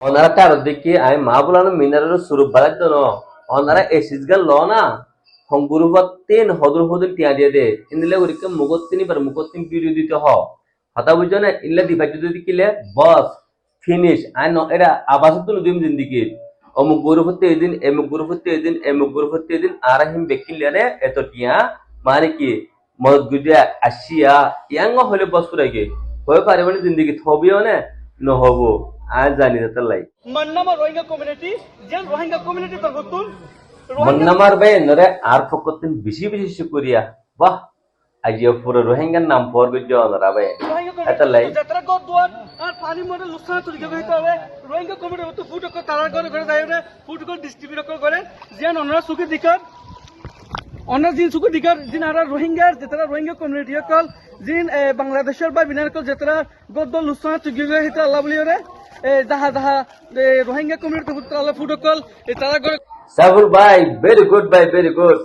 ওনারা কারো দেখি আমি মা বলানো মিনারের সুরূপ বাড়ার জন্য ওনারা এসিস গান ল না হংগুরুবত্তিন হদুর হদুর টিয়া দিয়ে দে ইন্দিলে উরিকে মুগত্তিনি বার মুগত্তিন ভিডিও দিতে হ হতা বুঝছো না ইল্লা দিভাই যদি কিলে বস ফিনিশ আই ন এটা আবাস তো নদীম জিন্দিগি অমুক গুরু হতে এদিন এমুক গুরু হতে এদিন এমুক গুরু হতে এদিন আর হিম বেকিলে এত টিয়া মানে কি মদ গুজা আসিয়া ইয়াং হলে বস পুরাইগে হয়ে পারে মানে জিন্দিগি থবিও না নহব আর জানি না তার লাই মান্নামা রোহিঙ্গা কমিউনিটি যে রোহিঙ্গা কমিউনিটি তখন মন্নামার বে নরে আর ফকতিন বেশি বেশি শুকরিয়া বাহ আজিও পুরো রোহিঙ্গার নাম পর গজ্জো নরা বে এটা লাই যাত্রা গদওয়ার আর পানি মডেল লুসানা তরিকা হইতে হবে রোহিঙ্গা কমিউনিটি তো ফুড কো তারার ঘরে ঘরে যাইবে ফুড কো ডিস্ট্রিবিউট করে যেন অনরা সুখে দিকার অন্য জিন সুখে দিকার জিন আর রোহিঙ্গার যেতরা রোহিঙ্গা কমিউনিটি কল জিন বাংলাদেশের বা বিনার কল যেতরা গদ লুসানা তরিকা হইতে আল্লাহ বলিওরে যাহা যাহা রোহিঙ্গা কমিউনিটি ফুড কল তারা ঘরে সাবুর ভাই ভেরি গুড ভাই ভেরি গুড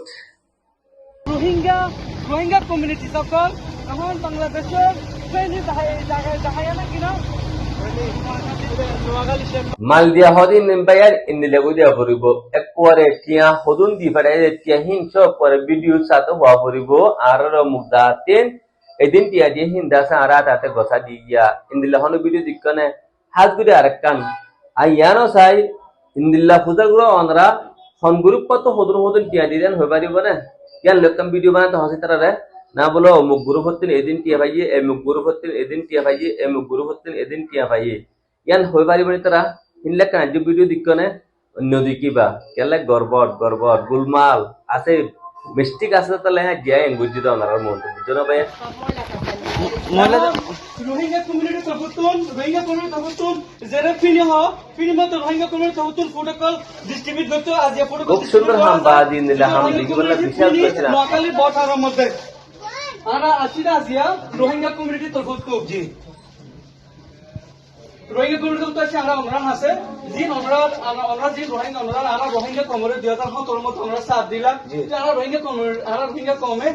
রোহিঙ্গা কমিউনিটি সকল এখন বাংলাদেশের মাল দিয়া হদিন নিম্বায়ার ইন্দিলে গুদিয়া পড়িব একবারে টিয়া হদুন দি পারে টিয়া হিংস পরে ভিডিও সাথে হওয়া পড়িব আর মুগদা তেন এদিন টিয়া দিয়ে হিন্দা সারা তাতে গসা দিয়া ইন্দিলে হন ভিডিও দিকনে হাত গুদি আরেককান আইয়ানো সাই ইন্দিল্লা পূজা গুলো অনরা সনগুরুপ কত হদুন হদুন টিয়া দিলেন হয়ে পারিব না ইয়ার লোকম ভিডিও বানাতে হসে তারা না বলো অমুক গুরু হতেন এদিন টিয়া ভাইয়ে এমুক গুরু হতেন এদিন টিয়া ভাইয়ে এমুক গুরু হতেন এদিন টিয়া ভাইয়ে ইয়ান হয়ে পারিব তারা ইনলে কাজ ভিডিও দিকনে অন্য দিকিবা কেলে গড়বড় গড়বড় গুলমাল আছে মিস্টিক আছে তাহলে হ্যাঁ জিয়া এঙ্গুজি দাও নার মন বুঝছো ভাই রোহিঙ্গা কমিউনিটি তবুতুন জেরে ফিনি মত রোহিঙ্গা কমিউনিটি তবুতুন প্রোটোকল ডিস্ট্রিবিউট করতে আজ এই প্রোটোকল খুব সুন্দর হাম বাদি নিলে হাম লিখি বলে বিশাল করেছিল নোয়াখালী বটার মধ্যে আরা আসিরা আজিয়া রোহিঙ্গা কমিউনিটি তবুতুন জি রোহিঙ্গা কমিউনিটি তো আছে আমরা আছে জি আমরা জি রোহিঙ্গা আমরা রোহিঙ্গা কমিউনিটি 2017 মত আমরা সাথ দিলাম যে আমরা রোহিঙ্গা কমিউনিটি রোহিঙ্গা কমে